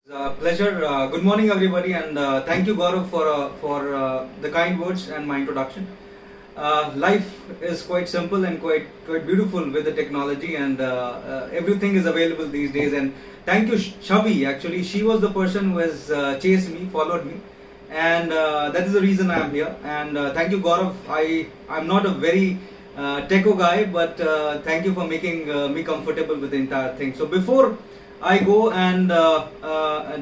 Pleasure. Good morning, everybody, and thank you, Gaurav, for the kind words and my introduction. Life is quite simple and quite beautiful with the technology, and everything is available these days. And thank you, Shavi. Actually, she was the person who has chased me, followed me, and that is the reason I am here. And thank you, Gaurav. I'm not a very techo guy, but thank you for making me comfortable with the entire thing. So before I go and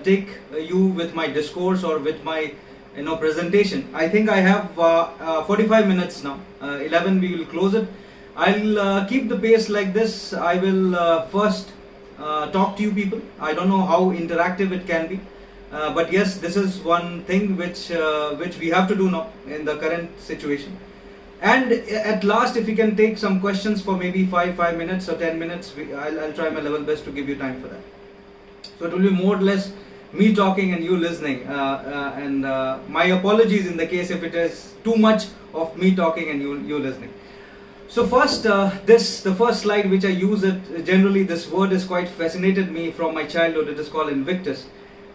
take you with my discourse or with my presentation. I think I have 45 minutes now. 11 we will close it. I'll keep the pace like this. I will first talk to you people. I don't know how interactive it can be, but yes, this is one thing which we have to do now in the current situation. And at last, if we can take some questions for maybe 5 minutes or 10 minutes, I'll try my level best to give you time for that. So it will be more or less me talking and you listening. And my apologies in the case if it is too much of me talking and you listening. So first, the first slide which I use it generally, this word is quite fascinated me from my childhood. It is called Invictus.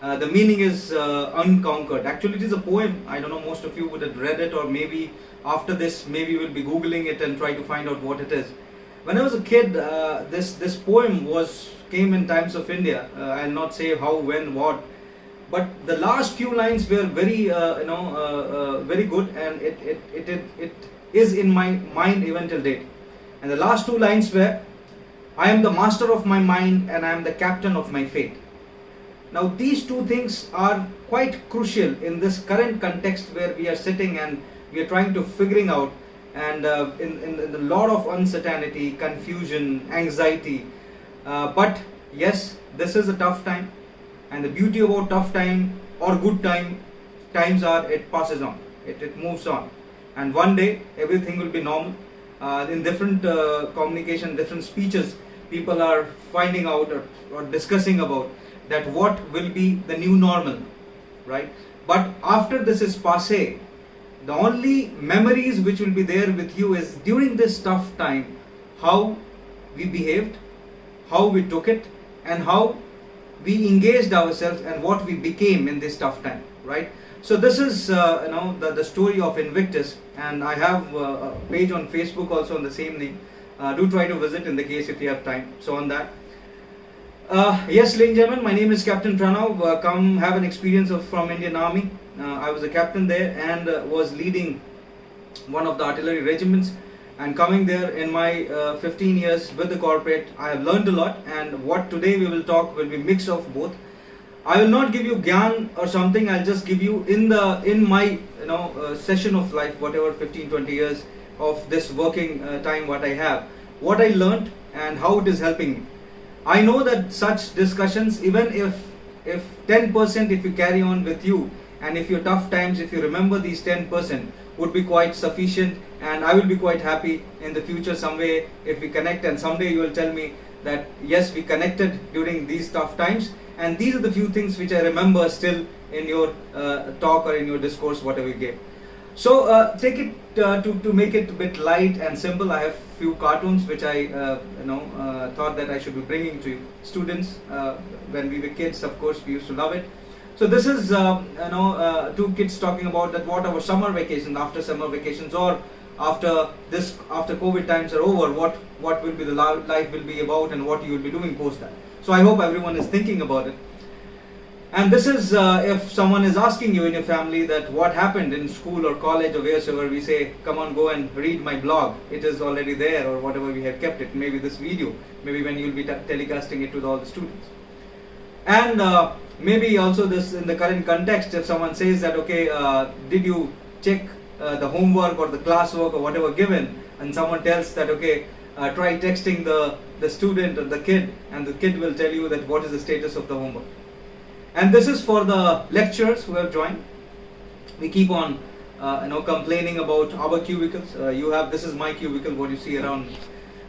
The meaning is unconquered. Actually, it is a poem. I don't know, most of you would have read it, or maybe after this, maybe we'll be googling it and try to find out what it is. When I was a kid, this poem came in Times of India. I'll not say how, when, what, but the last few lines were very very good, and it is in my mind even till date. And the last two lines were, "I am the master of my mind and I am the captain of my fate." Now these two things are quite crucial in this current context where we are sitting and we are trying to figuring out, and in a lot of uncertainty, confusion, anxiety. But yes, this is a tough time, and the beauty about tough time or good times are it passes on, it moves on, and one day everything will be normal. In different communication, different speeches, people are finding out or discussing about that what will be the new normal, right? But after this is passé, the only memories which will be there with you is during this tough time, how we behaved, how we took it, and how we engaged ourselves and what we became in this tough time, right? So this is the story of Invictus, and I have a page on Facebook also on the same name. Do try to visit in the case if you have time. So on that. Yes, ladies and gentlemen, my name is Captain Pranav. Come have an experience from Indian Army. I was a captain there and was leading one of the artillery regiments. And coming there in my 15 years with the corporate, I have learned a lot. And what today we will talk will be mix of both. I will not give you gyan or something. I'll just give you in my session of life, whatever 15-20 years of this working time what I have, what I learned and how it is helping me. I know that such discussions, even if 10% if you carry on with you, and if your tough times, if you remember these 10%, would be quite sufficient, and I will be quite happy in the future some way if we connect, and someday you will tell me that yes, we connected during these tough times, and these are the few things which I remember still in your talk or in your discourse, whatever you gave. So take it to make it a bit light and simple. I have few cartoons which I thought that I should be bringing to you. Students, when we were kids, of course, we used to love it. So this is two kids talking about that what our summer vacations, after summer vacations, or after COVID times are over, what will be the life will be about, and what you will be doing post that. So I hope everyone is thinking about it. And this is if someone is asking you in your family that what happened in school or college or wheresoever, we say, come on, go and read my blog. It is already there, or whatever we have kept it. Maybe this video, maybe when you'll be telecasting it to all the students. And maybe also this in the current context, if someone says that, okay, did you check the homework or the classwork or whatever given, and someone tells that, okay, try texting the student or the kid, and the kid will tell you that what is the status of the homework. And this is for the lecturers who have joined. We keep on complaining about our cubicles. This is my cubicle, what you see around me.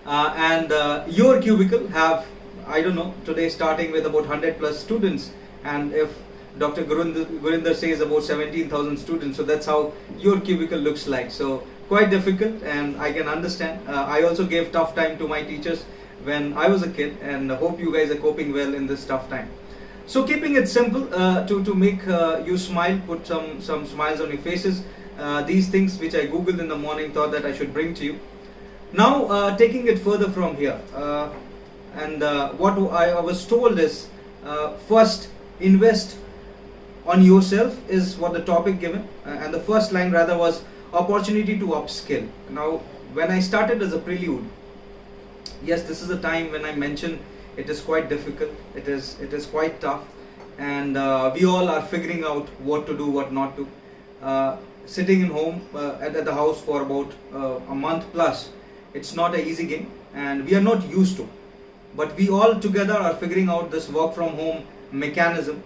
And your cubicle have, I don't know, today starting with about 100 plus students. And if Dr. Gurinder says about 17,000 students, so that's how your cubicle looks like. So quite difficult, and I can understand. I also gave tough time to my teachers when I was a kid, and hope you guys are coping well in this tough time. So keeping it simple, to make you smile, put some smiles on your faces. These things which I googled in the morning, thought that I should bring to you. Now taking it further from here, and what I was told is, first invest on yourself is what the topic given, and the first line rather was opportunity to upskill. Now when I started as a prelude, yes, this is a time when I mentioned it is quite difficult, it is quite tough, and we all are figuring out what to do, what not to. Sitting in home at the house for about a month plus, it's not an easy game, and we are not used to, but we all together are figuring out this work from home mechanism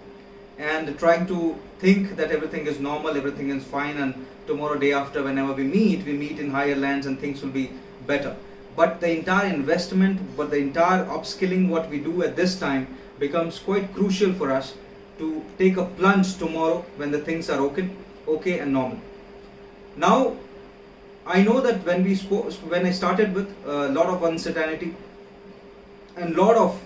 and trying to think that everything is normal, everything is fine, and tomorrow, day after, whenever we meet in higher lands and things will be better. But the entire investment, but the entire upskilling what we do at this time becomes quite crucial for us to take a plunge tomorrow when the things are okay and normal. Now I know that when I started with a lot of uncertainty and lot of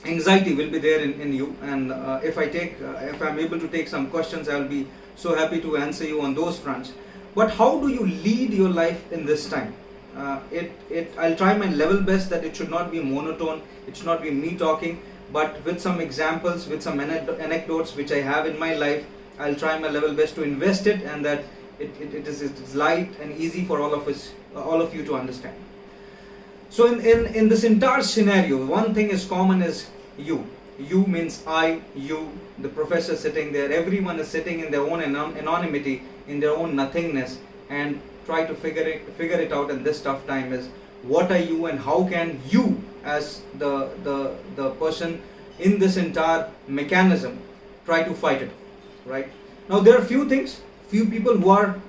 anxiety will be there in you, and if I'm able to take some questions, I will be so happy to answer you on those fronts. But how do you lead your life in this time? I'll try my level best that it should not be monotone, it should not be me talking, but with some examples, with some anecdotes which I have in my life, I'll try my level best to invest it, and that it's light and easy for all of you to understand. So in this entire scenario, one thing is common is you. You means I, you, the professor sitting there, everyone is sitting in their own anonymity, in their own nothingness, and try to figure it out in this tough time is what are you and how can you as the person in this entire mechanism try to fight it, right? Now there are few people who are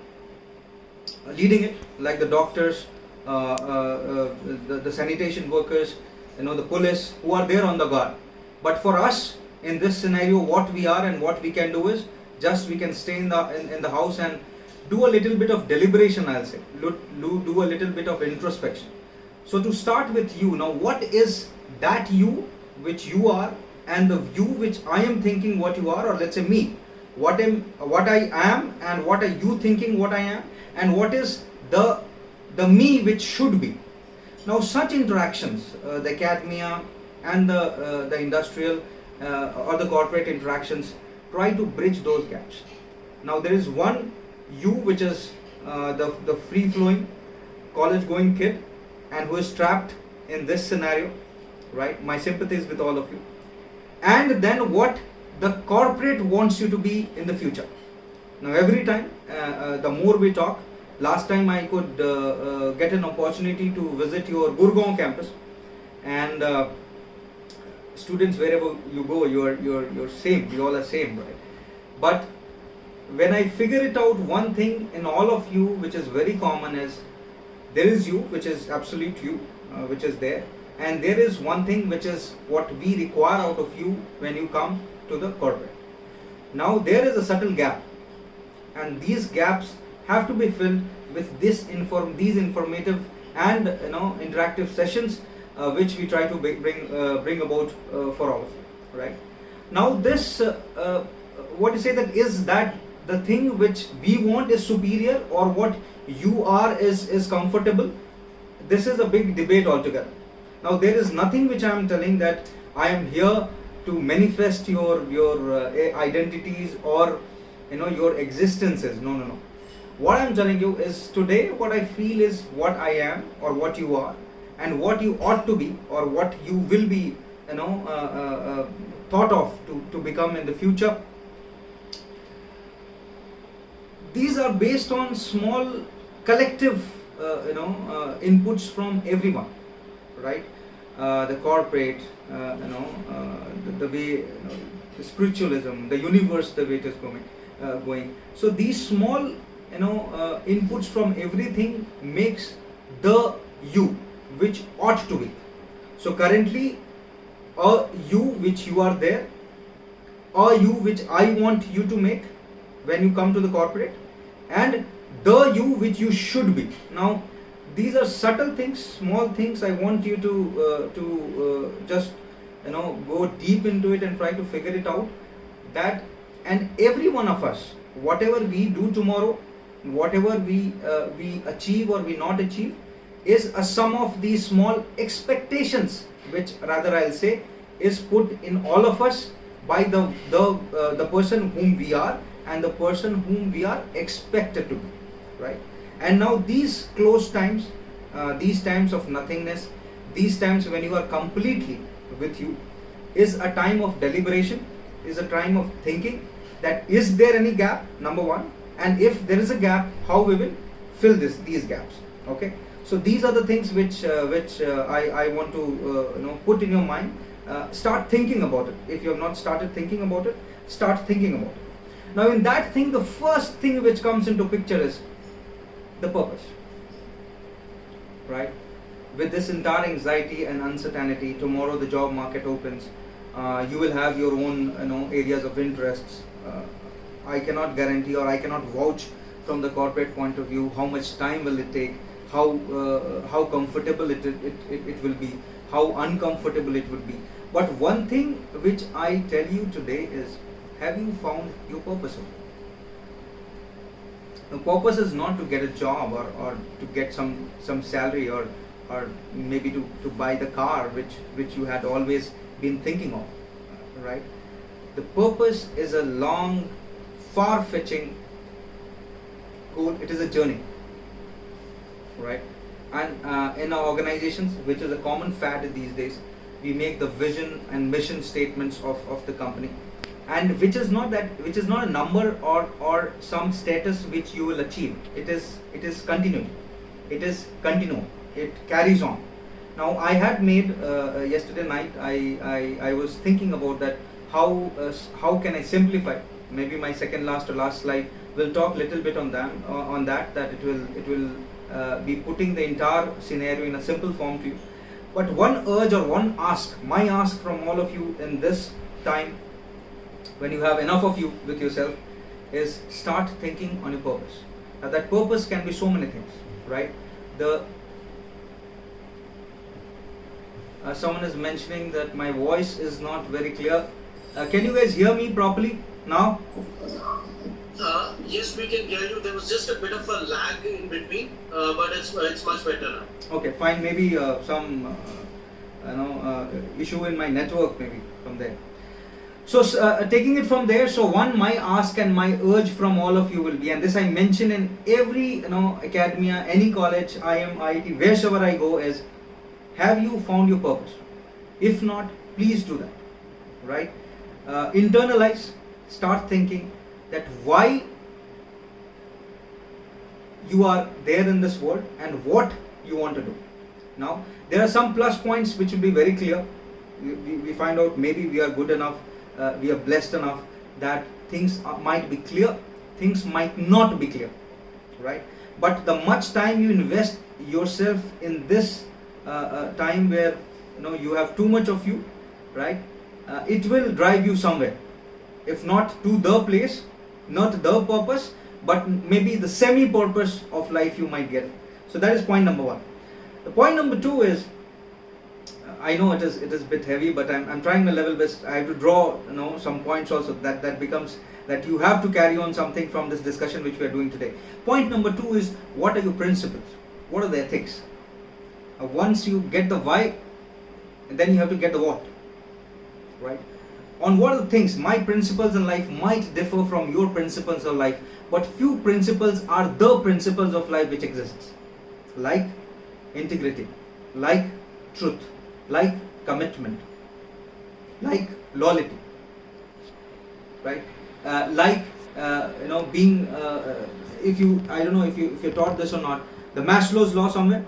leading it, like the doctors, the sanitation workers, the police, who are there on the guard. But for us in this scenario, what we are and what we can do is just we can stay in the house and do a little bit of deliberation, I'll say, do a little bit of introspection. So to start with you, now what is that you which you are, and the you which I am thinking what you are, or let's say me, what I am, and what are you thinking what I am, and what is the me which should be. Now such interactions, the academia and the industrial or the corporate interactions try to bridge those gaps. Now there is one you which is the free-flowing college-going kid and who is trapped in this scenario, right? My sympathies with all of you. And then what the corporate wants you to be in the future. Now every time, the more we talk, last time I could get an opportunity to visit your Gurgaon campus, and students, wherever you go, you're same, we all are same, right? But when I figure it out, one thing in all of you which is very common is there is you, which is absolute you, which is there, and there is one thing which is what we require out of you when you come to the corporate. Now there is a subtle gap, and these gaps have to be filled with these informative and interactive sessions which we try to bring about for all of you, right? Now this what you say, that is that the thing which we want is superior, or what you are is comfortable? This is a big debate altogether. Now there is nothing which I am telling that I am here to manifest your identities or your existences. No. What I am telling you is today what I feel is what I am, or what you are, and what you ought to be, or what you will be thought of to become in the future. These are based on small collective inputs from everyone, right? The corporate, the way, the spiritualism, the universe, the way it is going. So these small inputs from everything makes the you which ought to be. So currently, a you which you are there, a you which I want you to make when you come to the corporate, and the you which you should be. Now these are subtle things, small things I want you to just go deep into it and try to figure it out, that, and every one of us, whatever we do tomorrow, whatever we achieve or we not achieve, is a sum of these small expectations, which rather I'll say is put in all of us by the person whom we are and the person whom we are expected to be, right? And now these close times, these times of nothingness, these times when you are completely with you, is a time of deliberation, is a time of thinking that is there any gap, number one, and if there is a gap, how we will fill these gaps. Okay, so these are the things which I want to put in your mind. Start thinking about it. If you have not started thinking about it, start thinking about it. Now in that thing, the first thing which comes into picture is the purpose, right? With this entire anxiety and uncertainty, tomorrow the job market opens, you will have your own areas of interests. I cannot guarantee or I cannot vouch from the corporate point of view how much time will it take, how comfortable it will be, how uncomfortable it would be. But one thing which I tell you today is, have you found your purpose? The purpose is not to get a job or to get some salary or maybe to buy the car which you had always been thinking of, right? The purpose is a long, far-fetching goal. It is a journey, right? And in our organizations, which is a common fad these days, we make the vision and mission statements of the company, and which is not a number or some status which you will achieve. It is continuing. It is continuum. It carries on. Now I had made yesterday night. I was thinking about that. How can I simplify? Maybe my second last or last slide will talk little bit on that. That it will be putting the entire scenario in a simple form to you. But one urge or one ask, my ask from all of you in this time, when you have enough of you with yourself, is start thinking on your purpose. Now that purpose can be so many things, right? Someone is mentioning that my voice is not very clear. Can you guys hear me properly now? Yes, we can hear you. There was just a bit of a lag in between, but it's much better now. Okay, fine. Maybe some issue in my network, maybe from there. So taking it from there, so one, my ask and my urge from all of you will be, and this I mention in every academia, any college, IIM, IIT, wherever I go, is, have you found your purpose? If not, please do that, right? Internalize, start thinking that why you are there in this world and what you want to do. Now, there are some plus points which will be very clear. We find out maybe we are good enough, we are blessed enough that things might be clear, things might not be clear, right? But the much time you invest yourself in this time where you have too much of you, right? It will drive you somewhere, if not to the place, not the purpose, but maybe the semi-purpose of life you might get. So that is point number one. The point number two is, I know it is a bit heavy, but I'm trying my level best. I have to draw some points also that becomes that you have to carry on something from this discussion which we are doing today. Point number two is, what are your principles? What are the ethics? Once you get the why, then you have to get the what, right? On what are the things, my principles in life might differ from your principles of life, but few principles are the principles of life which exists, like integrity, like truth, like commitment, like loyalty, right? Like being if you're taught this or not, the Maslow's law somewhere,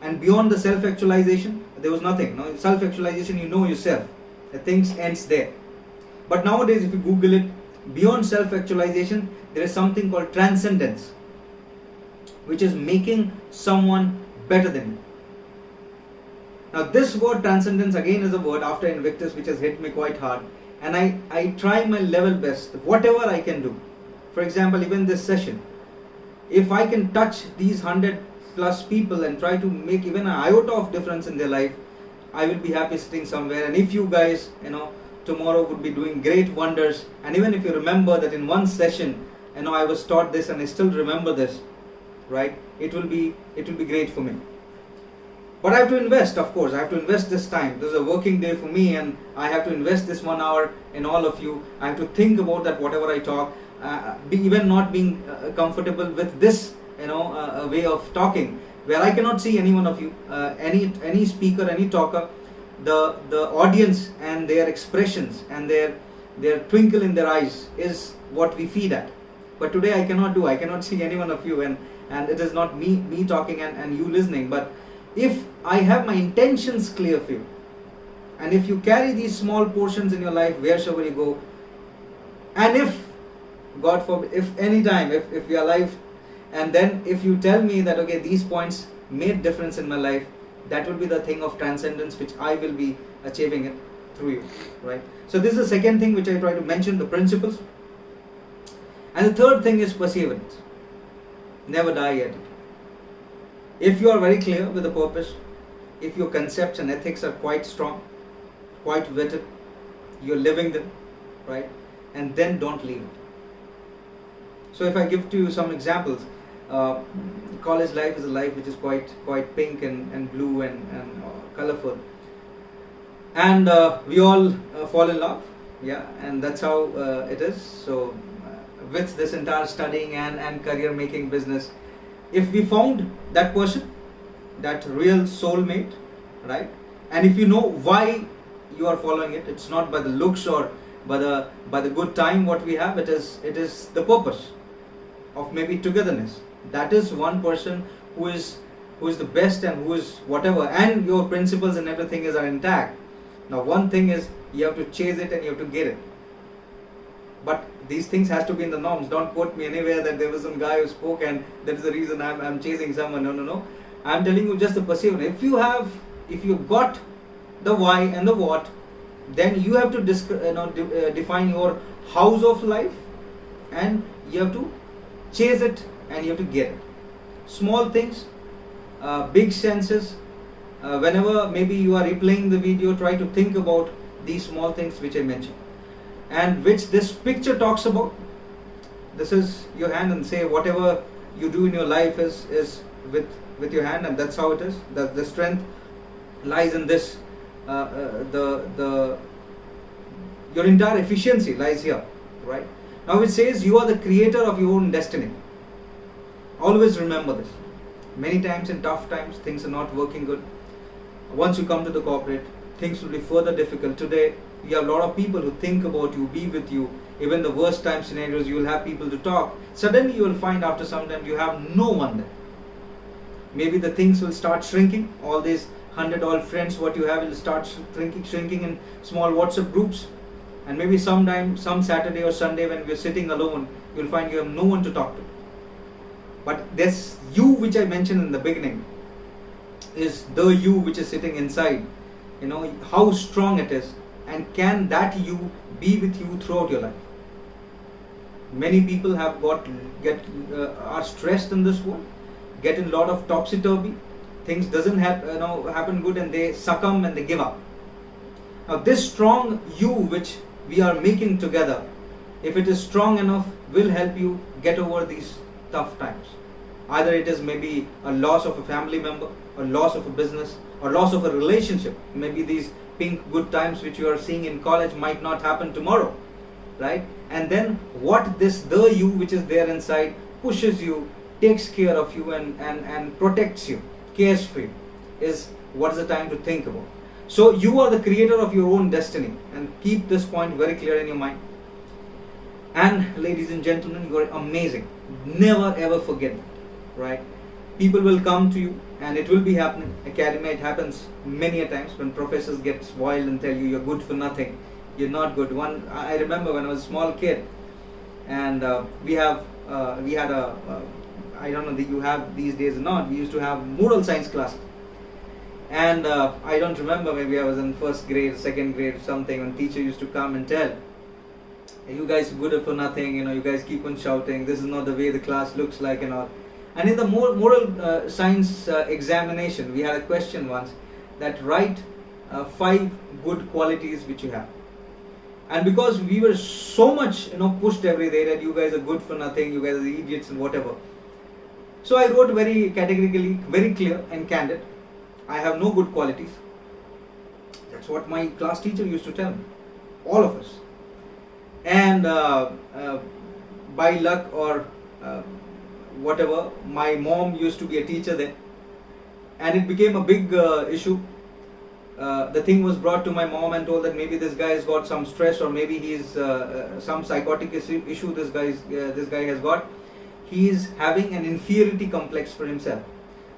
and beyond the self-actualization there was nothing. No, self-actualization, yourself, the things ends there. But nowadays if you Google it, beyond self-actualization there is something called transcendence, which is making someone better than you. Now this word transcendence again is a word after Invictus which has hit me quite hard, and I try my level best, whatever I can do. For example, even this session, if I can touch these 100 plus people and try to make even an iota of difference in their life, I will be happy sitting somewhere. And if you guys, tomorrow would be doing great wonders, and even if you remember that in one session, I was taught this and I still remember this, right? It will be great for me. But I have to invest, of course. I have to invest this time. This is a working day for me, and I have to invest this 1 hour in all of you. I have to think about that whatever I talk, even not being comfortable with this, way of talking, where I cannot see any one of you, any speaker, any talker, the audience and their expressions and their twinkle in their eyes is what we feed at. But today I cannot see any one of you, and it is not me talking and you listening. But if I have my intentions clear for you, and if you carry these small portions in your life wheresoever you go, and if, God forbid, if any time, if we are alive, and then if you tell me that, okay, these points made difference in my life, that will be the thing of transcendence which I will be achieving it through you, right? So this is the second thing which I try to mention, the principles. And the third thing is perseverance. Never die at it. If you are very clear with the purpose, if your concepts and ethics are quite strong, quite vetted, you're living them, right? And then don't leave it. So if I give to you some examples, college life is a life which is quite pink and blue and colorful. And we all fall in love, yeah, and that's how it is. So with this entire studying and career making business, if we found that person, that real soulmate, right, and if you know why you are following it, it's not by the looks or by the good time what we have, it is the purpose of maybe togetherness. That is one person who is the best and who is whatever, and your principles and everything are intact. Now one thing is you have to chase it and you have to get it. But these things has to be in the norms. Don't quote me anywhere that there was some guy who spoke and that is the reason I'm chasing someone. No. I'm telling you just the perseverance. If you got the why and the what, then you have to define your house of life, and you have to chase it and you have to get it. Small things, big senses. Whenever maybe you are replaying the video, try to think about these small things which I mentioned, and which this picture talks about. This is your hand, and say whatever you do in your life is with your hand, and that's how it is. The strength lies in this. Your entire efficiency lies here, right? Now it says you are the creator of your own destiny. Always remember this. Many times in tough times, things are not working good. Once you come to the corporate, things will be further difficult. Today, you have a lot of people who think about you, be with you. Even the worst time scenarios, you will have people to talk. Suddenly you will find after some time you have no one there. Maybe the things will start shrinking. All these 100 odd friends what you have will start shrinking in small WhatsApp groups. And maybe some Saturday or Sunday when we are sitting alone, you will find you have no one to talk to. But this you which I mentioned in the beginning is the you which is sitting inside. How strong it is, and can that you be with you throughout your life? Many people have are stressed in this world, get in a lot of topsy-turvy. Things doesn't happen good, and they succumb and they give up. Now this strong you which we are making together, if it is strong enough, will help you get over these tough times. Either it is maybe a loss of a family member, a loss of a business, or loss of a relationship. Maybe these pink good times which you are seeing in college might not happen tomorrow, right? And then what the you which is there inside pushes you, takes care of you, and protects you, cares for you, is what is the time to think about. So you are the creator of your own destiny, and keep this point very clear in your mind. And ladies and gentlemen, you are amazing. Never ever forget that, right? People will come to you, and it will be happening. Academia, it happens many a times when professors get wild and tell you you're good for nothing, you're not good. I remember when I was a small kid, and we had a I don't know that you have these days or not. We used to have moral science class, and I don't remember. Maybe I was in first grade, second grade, something. When teacher used to come and tell, "You guys are good for nothing. You guys keep on shouting. This is not the way the class looks like, and all." And in the moral science examination, we had a question once that write 5 good qualities which you have. And because we were so much pushed every day that you guys are good for nothing, you guys are idiots and whatever, so I wrote very categorically, very clear and candid, I have no good qualities. That's what my class teacher used to tell me, all of us. And by luck or whatever, my mom used to be a teacher there, and it became a big issue. The thing was brought to my mom and told that maybe this guy has got some stress, or maybe he's some psychotic issue this guy has got. He is having an inferiority complex for himself.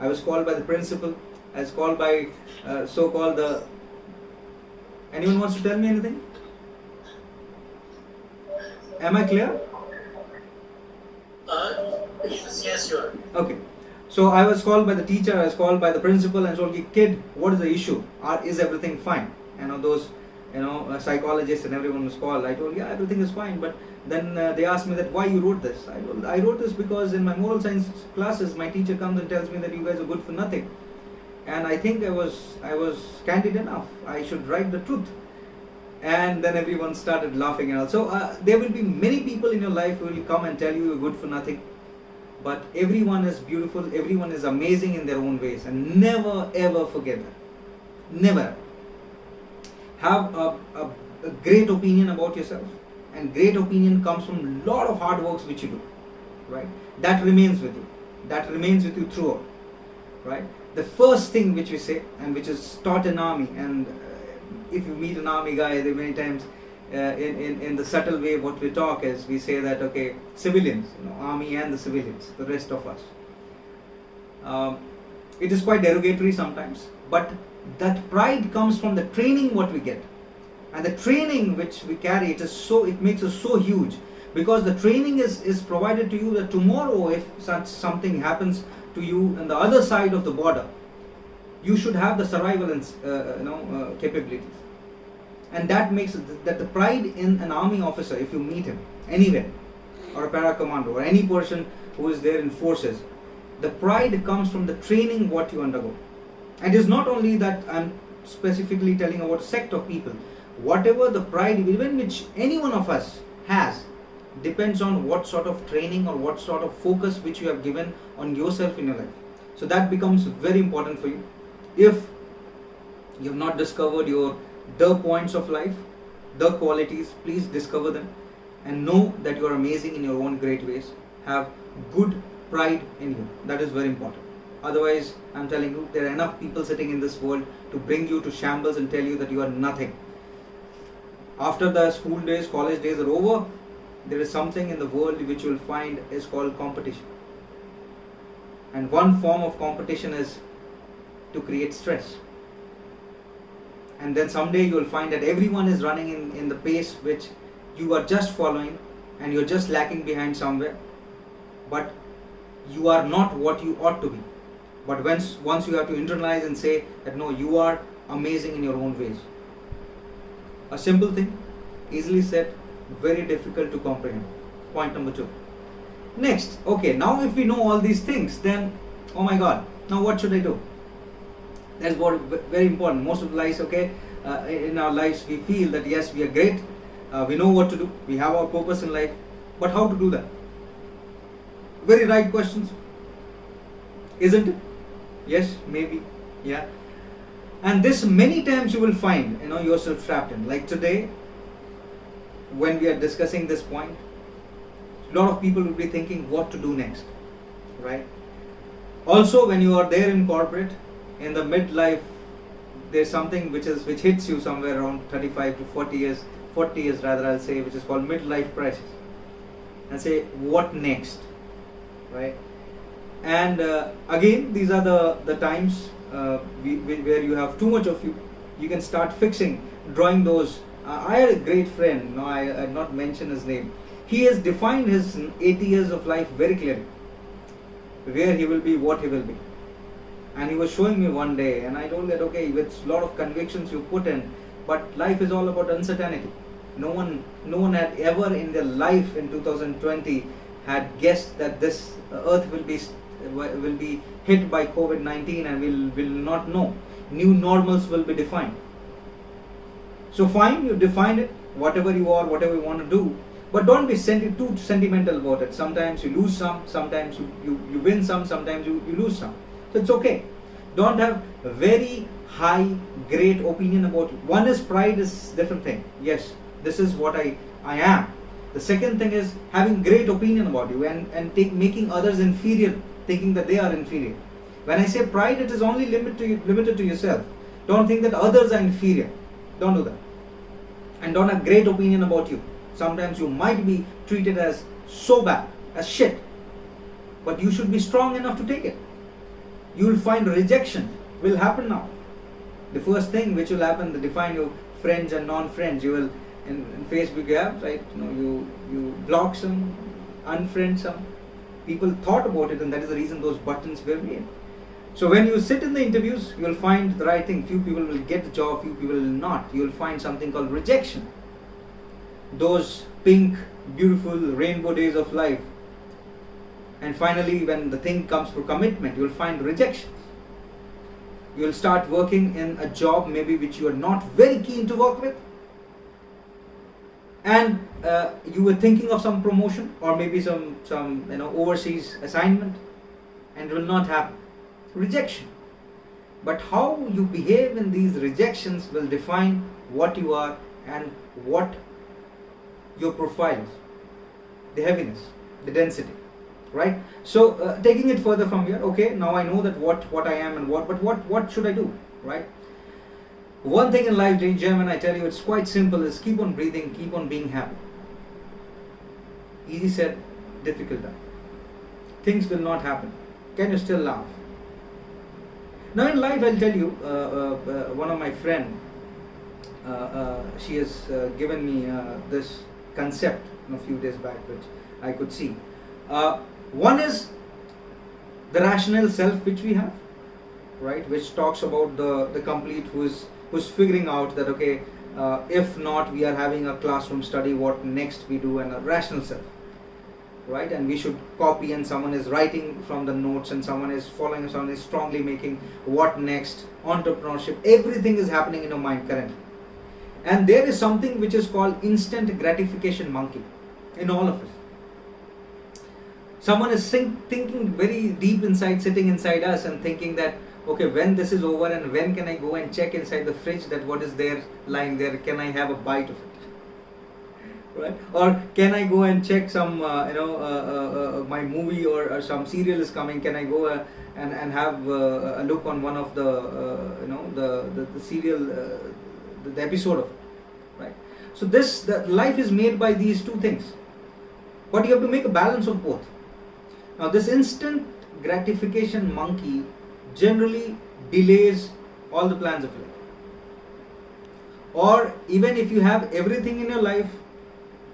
I was called by the principal. I was called by so-called the. Anyone wants to tell me anything? Am I clear? Yes, you are. Okay. So I was called by the teacher, I was called by the principal and told, kid, what is the issue? Is everything fine? Those, psychologists and everyone was called. I told, yeah, everything is fine. But then they asked me that why you wrote this. I told, I wrote this because in my moral science classes, my teacher comes and tells me that you guys are good for nothing. And I think I was candid enough. I should write the truth. And then everyone started laughing and all. So there will be many people in your life who will come and tell you you're good for nothing. But everyone is beautiful, everyone is amazing in their own ways, and never ever forget that. Never. Have a great opinion about yourself, and great opinion comes from a lot of hard works which you do, right? That remains with you. That remains with you throughout, right? The first thing which we say, and which is taught in army, and if you meet an army guy, there many times in the subtle way what we talk is, we say that, okay, civilians, army and the civilians, the rest of us. It is quite derogatory sometimes, but that pride comes from the training what we get. And the training which we carry, it makes us so huge, because the training is provided to you that tomorrow if such something happens to you on the other side of the border, you should have the survival capabilities. And that makes that the pride in an army officer, if you meet him anywhere, or a para commando, or any person who is there in forces, the pride comes from the training what you undergo. And it is not only that I'm specifically telling about a sect of people. Whatever the pride, even which any one of us has, depends on what sort of training or what sort of focus which you have given on yourself in your life. So that becomes very important for you. If you have not discovered the points of life, the qualities, please discover them and know that you are amazing in your own great ways. Have good pride in you. That is very important. Otherwise, I'm telling you, there are enough people sitting in this world to bring you to shambles and tell you that you are nothing. After the school days, college days are over, there is something in the world which you will find is called competition. And one form of competition is to create stress. And then someday you will find that everyone is running in the pace which you are just following, and you're just lacking behind somewhere. But you are not what you ought to be. But once you have to internalize and say that no, you are amazing in your own ways. A simple thing, easily said, very difficult to comprehend. Point number 2. Next, okay, now if we know all these things, then, oh my God, now what should I do? That's what very important. Most of the lives, okay, in our lives we feel that yes, we are great, we know what to do, we have our purpose in life, but how to do that? Very right questions, isn't it? Yes, maybe, yeah. And this many times you will find yourself trapped in. Like today, when we are discussing this point, a lot of people will be thinking what to do next, right? Also, when you are there in corporate, in the midlife, there's something which hits you somewhere around 35 to 40 years rather, I'll say, which is called midlife crisis. And say, what next, right? And again, these are the times where you have too much of you can start fixing, drawing those. I had a great friend, I had not mentioned his name. He has defined his 80 years of life very clearly, where he will be, what he will be. And he was showing me one day, and I told that, okay, with a lot of convictions you put in, but life is all about uncertainty. No one had ever in their life in 2020 had guessed that this earth will be hit by COVID-19 and will not know. New normals will be defined. So fine, you define it, whatever you are, whatever you want to do, but don't be too sentimental about it. Sometimes you lose some, sometimes you win some, sometimes you lose some. So it's okay. Don't have a very high, great opinion about it. One is pride is different thing. Yes, this is what I am. The second thing is having great opinion about you and making others inferior, thinking that they are inferior. When I say pride, it is only limited to yourself. Don't think that others are inferior. Don't do that. And don't have great opinion about you. Sometimes you might be treated as so bad, as shit. But you should be strong enough to take it. You will find rejection will happen now. The first thing which will happen to define your friends and non-friends, you will in Facebook you have, right? You block some, unfriend some. People thought about it, and that is the reason those buttons were made. So when you sit in the interviews, you will find the right thing. Few people will get the job, few people will not. You will find something called rejection. Those pink, beautiful rainbow days of life. And finally, when the thing comes for commitment, you will find rejections. You will start working in a job maybe which you are not very keen to work with. And you were thinking of some promotion or maybe some overseas assignment, and it will not happen. Rejection. But how you behave in these rejections will define what you are and what your profile is, the heaviness, the density, right? So taking it further from here, okay, now I know that what I am and what should I do, right? One thing in life, German, I tell you, it's quite simple, is keep on breathing, keep on being happy. Easy said, difficult done. Things will not happen. Can you still laugh? Now in life, I'll tell you, one of my friend, she has given me this concept a few days back, which I could see. One is the rational self which we have, right, which talks about the complete who's figuring out that, okay, if not we are having a classroom study, what next we do, and a rational self, right, and we should copy, and someone is writing from the notes, and someone is following, someone is strongly making what next, entrepreneurship, everything is happening in your mind currently. And there is something which is called instant gratification monkey in all of us. Someone is thinking very deep inside, sitting inside us and thinking that, okay, when this is over and when can I go and check inside the fridge that what is there lying there, can I have a bite of it, right? Or can I go and check some my movie or some serial is coming, can I go and have a look on one of the serial, the episode of it, right? So the life is made by these two things, but you have to make a balance of both. Now this instant gratification monkey generally delays all the plans of life, or even if you have everything in your life,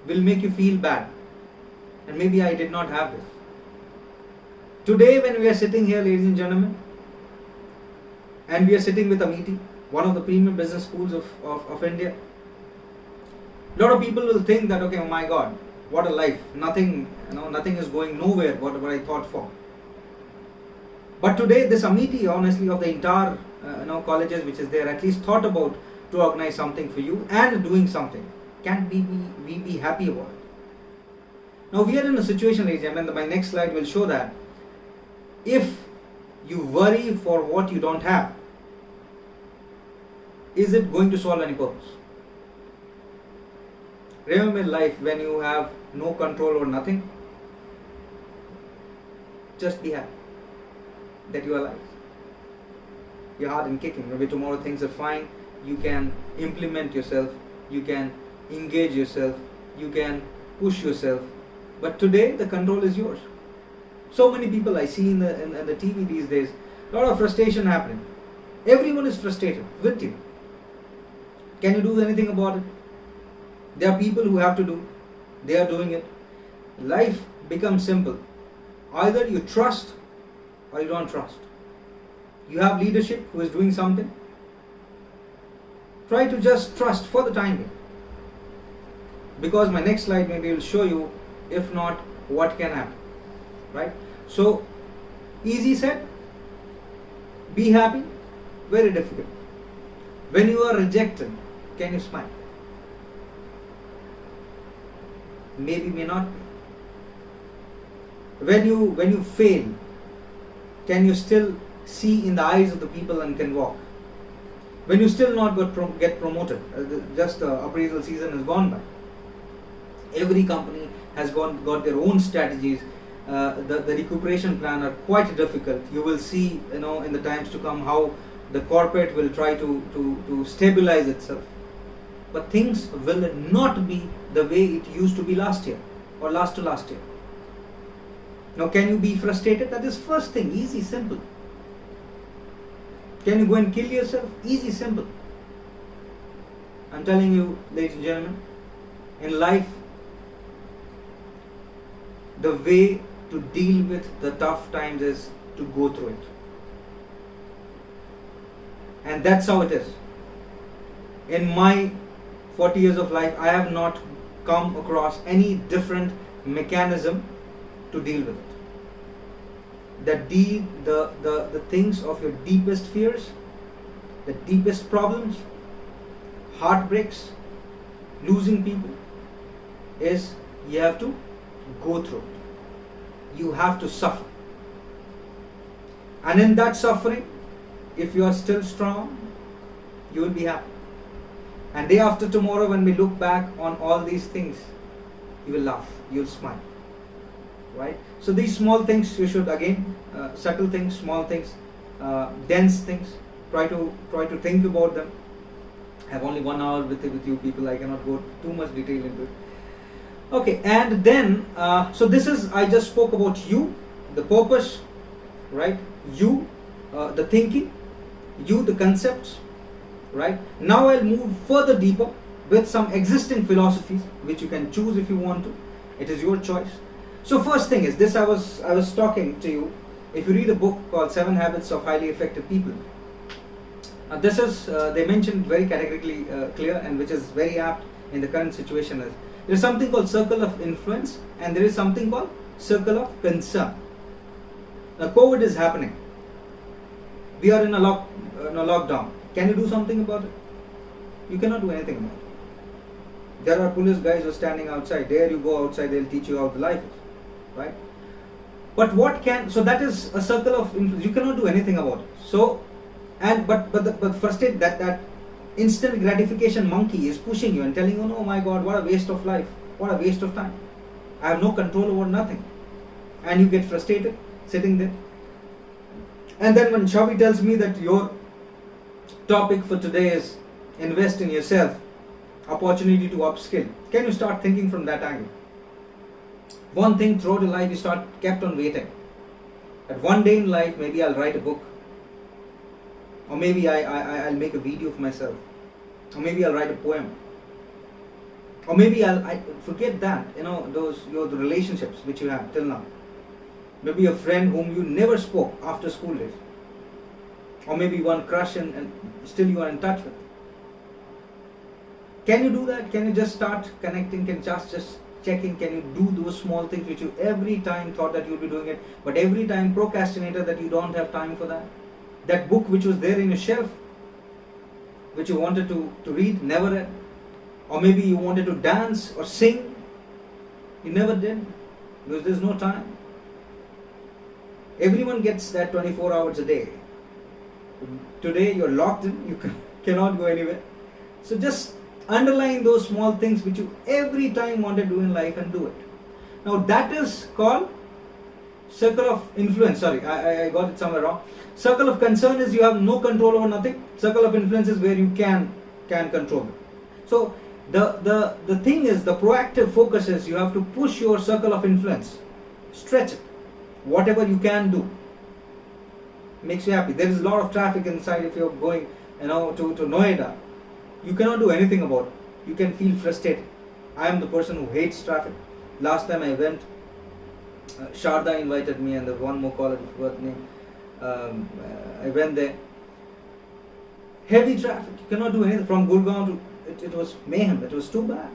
will make you feel bad, and maybe I did not have this. Today when we are sitting here, ladies and gentlemen, and we are sitting with Amity, one of the premium business schools of India, a lot of people will think that, okay, oh my God, what a life, nothing is going nowhere, what I thought for. But today this Amity, honestly, of the entire colleges which is there, at least thought about to organize something for you and doing something. Can't we be happy about it? Now we are in a situation, ladies and gentlemen, my next slide will show that if you worry for what you don't have, is it going to solve any purpose? Remember in life, when you have no control over nothing, just be happy that you are alive. You're hard and kicking. Maybe tomorrow things are fine. You can implement yourself. You can engage yourself. You can push yourself. But today the control is yours. So many people I see in the TV these days, a lot of frustration happening. Everyone is frustrated with you. Can you do anything about it? There are people who have to do. They are doing it. Life becomes simple. Either you trust or you don't trust. You have leadership who is doing something. Try to just trust for the time being. Because my next slide maybe will show you, if not, what can happen. Right? So, easy said, be happy, very difficult. When you are rejected, Can you smile? Maybe, may not be. When you fail, can you still see in the eyes of the people and can walk? When you still not get promoted, just the appraisal season has gone by. Every company has got their own strategies. The recuperation plan are quite difficult. You will see, in the times to come, how the corporate will try to stabilize itself. But things will not be the way it used to be last year or last to last year. Now, can you be frustrated? That is first thing, easy, simple. Can you go and kill yourself? Easy, simple. I'm telling you, ladies and gentlemen, in life, the way to deal with the tough times is to go through it. And that's how it is. In my 40 years of life, I have not come across any different mechanism to deal with it. The things of your deepest fears, the deepest problems, heartbreaks, losing people, is you have to go through it. You have to suffer. And in that suffering, if you are still strong, you will be happy. And day after tomorrow, when we look back on all these things, you will laugh, you will smile. Right? So these small things you should, again, subtle things, small things, dense things, try to think about them. I have only 1 hour with you people, I cannot go too much detail into it. Okay, and then, so this is, I just spoke about you, the purpose, right? You, the thinking, you, the concepts, right? Now I'll move further deeper with some existing philosophies, which you can choose if you want to. It is your choice. So first thing is this, I was talking to you. If you read a book called 7 Habits of Highly Effective People, this is, they mentioned very categorically clear, and which is very apt in the current situation, is there is something called circle of influence and there is something called circle of concern. Now COVID is happening. We are in a lockdown. Can you do something about it? You cannot do anything about it. There are police guys who are standing outside. There you go outside, they'll teach you how the life is. Right? But so that is a circle of influence. You cannot do anything about it. So, but first that instant gratification monkey is pushing you and telling you, oh my God, what a waste of life, what a waste of time. I have no control over nothing. And you get frustrated sitting there. And then when Shavi tells me that your topic for today is invest in yourself, opportunity to upskill, can you start thinking from that angle? One thing throughout your life you kept on waiting. That one day in life, maybe I'll write a book. Or maybe I'll make a video of myself. Or maybe I'll write a poem. Or maybe I forget that, the relationships which you have till now. Maybe a friend whom you never spoke after school days. Or maybe one crush and still you are in touch with. Can you do that? Can you just start connecting? Can you just checking? Can you do those small things which you every time thought that you'll be doing it, but every time procrastinator that you don't have time for that? That book which was there in your shelf, which you wanted to read, never read. Or maybe you wanted to dance or sing, you never did, because there's no time. Everyone gets that 24 hours a day. Today you're locked in, you cannot go anywhere. So just underline those small things which you every time want to do in life and do it. Now that is called circle of influence. Sorry, I got it somewhere wrong. Circle of concern is you have no control over nothing. Circle of influence is where you can control it. So the thing is, the proactive focus is you have to push your circle of influence, stretch it, whatever you can do. Makes you happy. There is a lot of traffic inside. If you're going, to Noida, you cannot do anything about it. You can feel frustrated. I am the person who hates traffic. Last time I went, Sharda invited me, and the one more caller, I forgot the name. I went there. Heavy traffic. You cannot do anything. From Gurgaon to it was mayhem. It was too bad.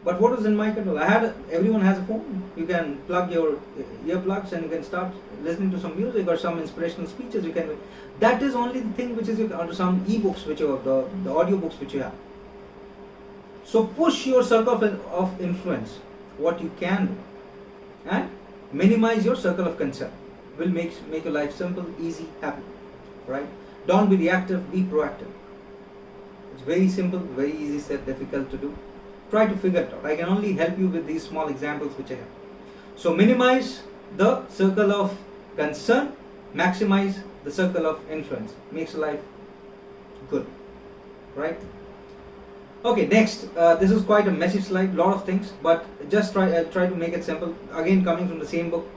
But what was in my control? Everyone has a phone. You can plug your earplugs and you can start listening to some music or some inspirational speeches. That is only the thing which is, or some e-books which you have, the audio books which you have. So push your circle of influence, what you can do, and minimize your circle of concern. Will make your life simple, easy, happy, right? Don't be reactive, be proactive. It's very simple, very easy said, difficult to do. Try to figure it out. I can only help you with these small examples which I have. So minimize the circle of concern, maximize the circle of influence. Makes life good, right? Okay, next. This is quite a messy slide, lot of things, but just try to make it simple. Again, coming from the same book.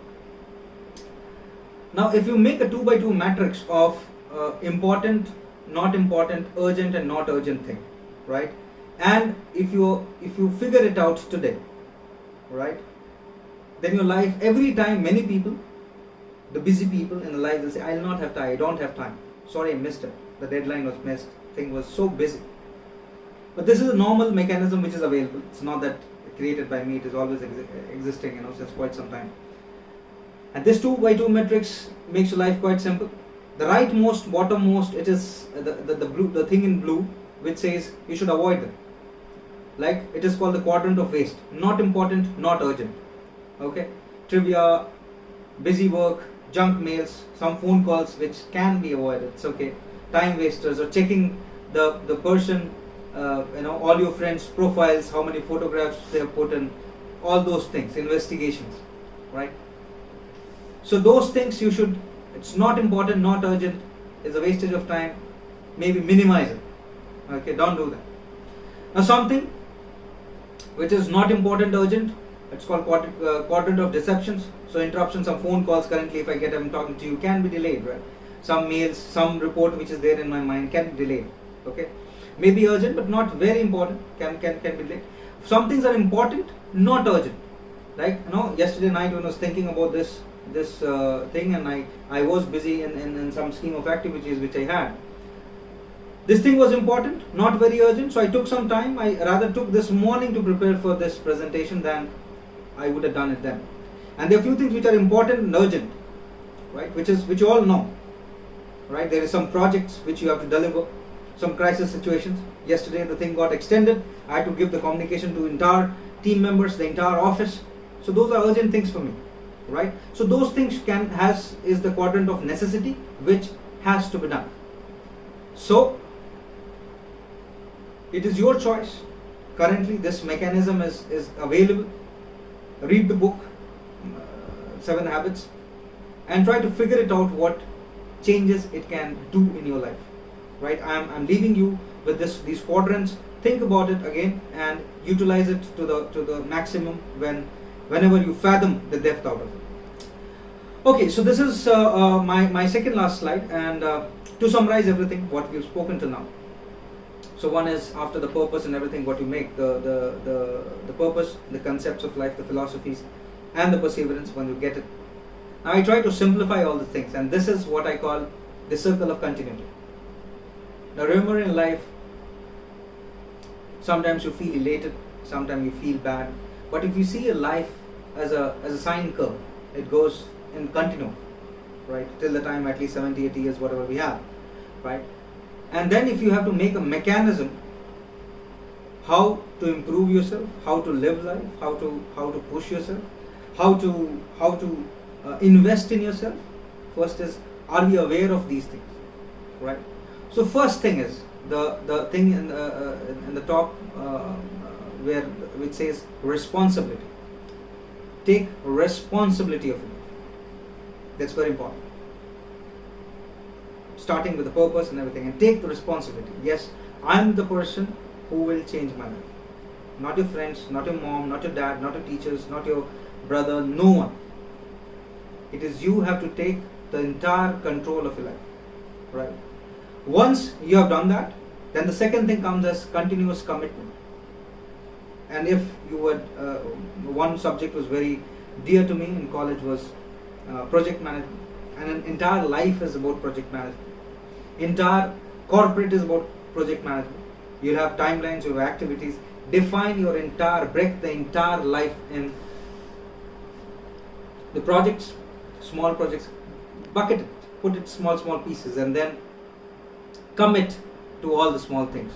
Now, if you make a 2x2 matrix of important, not important, urgent, and not urgent thing, right? And if you figure it out today, right? Then your life, every time, many people, the busy people in the life, will say, "I'll not have time. I don't have time. Sorry, I missed it. The deadline was missed. Thing was so busy." But this is a normal mechanism which is available. It's not that created by me. It is always existing, since quite some time. And this 2x2 matrix makes your life quite simple. The rightmost, bottommost, it is the thing in blue, which says you should avoid them. Like, it is called the quadrant of waste. Not important, not urgent. Okay? Trivia, busy work, junk mails, some phone calls which can be avoided. It's okay. Time wasters, or checking the person, all your friends' profiles, how many photographs they have put in, all those things, investigations, right? So those things you should, it's not important, not urgent, it's a wastage of time, maybe minimize it. Okay, don't do that. Now something which is not important, urgent, it's called quadrant of deceptions. So interruptions, some phone calls currently, if I'm talking to you, can be delayed, right? Some mails, some report which is there in my mind can be delayed. Okay, maybe urgent but not very important, can be delayed. Some things are important, not urgent. Like, yesterday night when I was thinking about this thing, and I was busy in some scheme of activities which I had. This thing was important, not very urgent, so I took some time. I rather took this morning to prepare for this presentation than I would have done it then. And there are a few things which are important and urgent, right? Which you all know, right? There is some projects which you have to deliver, some crisis situations. Yesterday the thing got extended. I had to give the communication to entire team members, the entire office. So those are urgent things for me, right? So those things is the quadrant of necessity which has to be done. So it is your choice. Currently this mechanism is available. Read the book, 7 Habits, and try to figure it out what changes it can do in your life, right? I'm leaving you with these quadrants. Think about it again and utilize it to the maximum whenever you fathom the depth out of it. Okay, so this is my second last slide, and to summarize everything what we've spoken till now. So one is, after the purpose and everything, what you make, the purpose, the concepts of life, the philosophies, and the perseverance when you get it. Now I try to simplify all the things, and this is what I call the circle of continuity. Now remember, in life, sometimes you feel elated, sometimes you feel bad, but if you see your life as a sine curve, it goes in continuum, right, till the time at least 70, 80 years, whatever we have, right? And then if you have to make a mechanism how to improve yourself, how to live life, how to push yourself, how to invest in yourself, first is, are we aware of these things, right? So first thing is the thing in the top which says responsibility. Take responsibility of it. That's very important. Starting with the purpose and everything, and take the responsibility. Yes, I'm the person who will change my life. Not your friends, not your mom, not your dad, not your teachers, not your brother, no one. It is you have to take the entire control of your life, right? Once you have done that, then the second thing comes as continuous commitment. And if you would, one subject was very dear to me in college was project management, and an entire life is about project management. Entire corporate is about project management. You have timelines, you have activities. Define your break the entire life in the projects, small projects, bucket it, put it small pieces, and then commit to all the small things.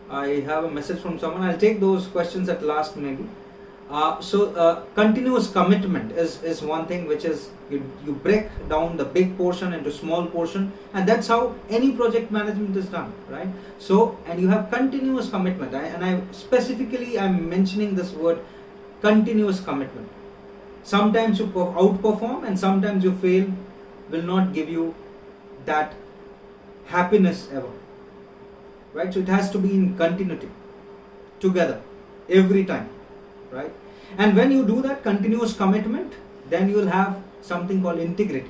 I have a message from someone. I'll take those questions at last maybe. Continuous commitment is one thing, which is you break down the big portion into small portion, and that's how any project management is done, right? So, and you have continuous commitment, and I specifically I'm mentioning this word, continuous commitment. Sometimes you outperform, and sometimes you fail, will not give you that happiness ever, right? So it has to be in continuity, together, every time, right? And when you do that continuous commitment, then you will have something called integrity.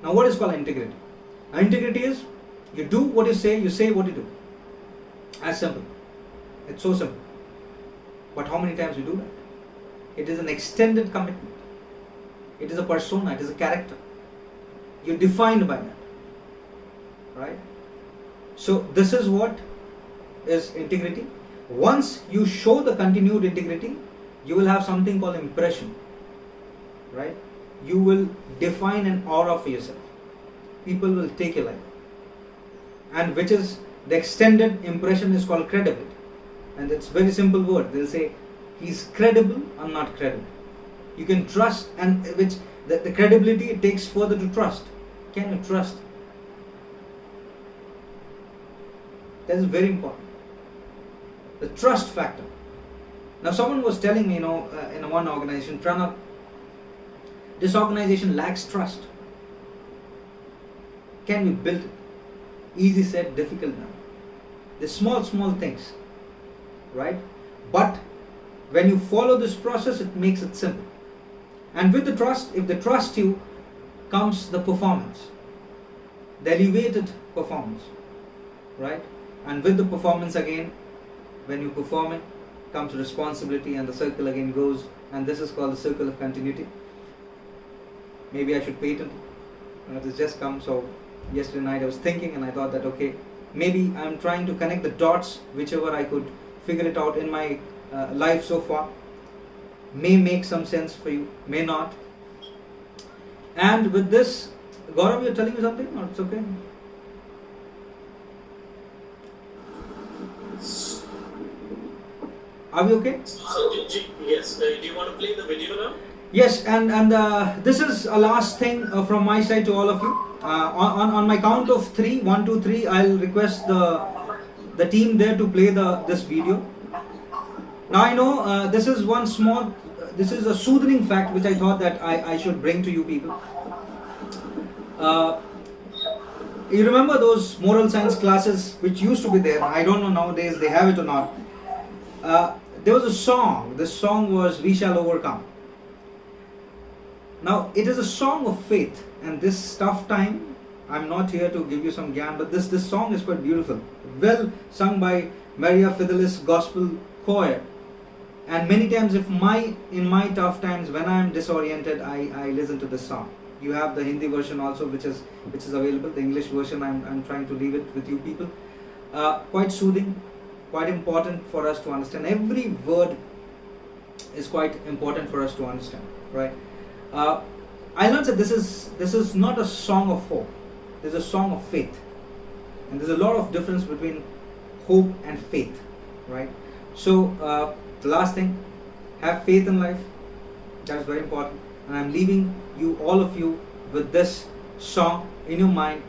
Now, what is called integrity? Integrity is you do what you say what you do. As simple. It's so simple. But how many times you do that? It is an extended commitment. It is a persona, it is a character. You're defined by that, right? So this is what is integrity. Once you show the continued integrity, you will have something called impression, right? You will define an aura for yourself. People will take your life, and which is the extended impression is called credibility, and it's very simple word. They'll say he's credible or not credible. You can trust, and which the credibility it takes further to trust. Can you trust? That is very important. The trust factor. Now, someone was telling me, in one organization, Pranav, this organization lacks trust. Can we build it? Easy said, difficult done. The small things, right? But when you follow this process, it makes it simple. And with the trust, if they trust you, comes the performance, the elevated performance, right? And with the performance again, when you perform it, comes responsibility, and the circle again goes, and this is called the circle of continuity. Maybe I should patent it. This just come. So yesterday night I was thinking, and I thought that okay, maybe I'm trying to connect the dots, whichever I could figure it out in my life so far. May make some sense for you, may not. And with this, Gaurav, you're telling me something, or it's okay? Are we okay? Yes. Do you want to play the video now? Yes, and this is a last thing from my side to all of you. On my count of 3, 1, 2, 3, I'll request the team there to play this video. Now I know this is this is a soothing fact which I thought that I should bring to you people. You remember those moral science classes which used to be there? I don't know nowadays they have it or not. There was a song. This song was "We Shall Overcome." Now it is a song of faith, and this tough time, I'm not here to give you some gyan, but this song is quite beautiful. Well sung by Maria Fidelis Gospel Choir. And many times, in my tough times when I am disoriented, I listen to this song. You have the Hindi version also, which is available. The English version, I'm trying to leave it with you people. Quite soothing, quite important for us to understand. Every word is quite important for us to understand, right? I'll not say this is not a song of hope. This is a song of faith, and there's a lot of difference between hope and faith, right? So the last thing, have faith in life. That is very important. And I'm leaving you, all of you, with this song in your mind.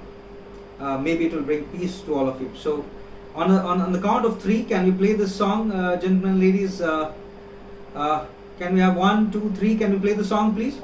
Maybe it will bring peace to all of you. So on the count of 3, can we play this song, gentlemen, ladies? Can we have 1, 2, 3? Can we play the song, please?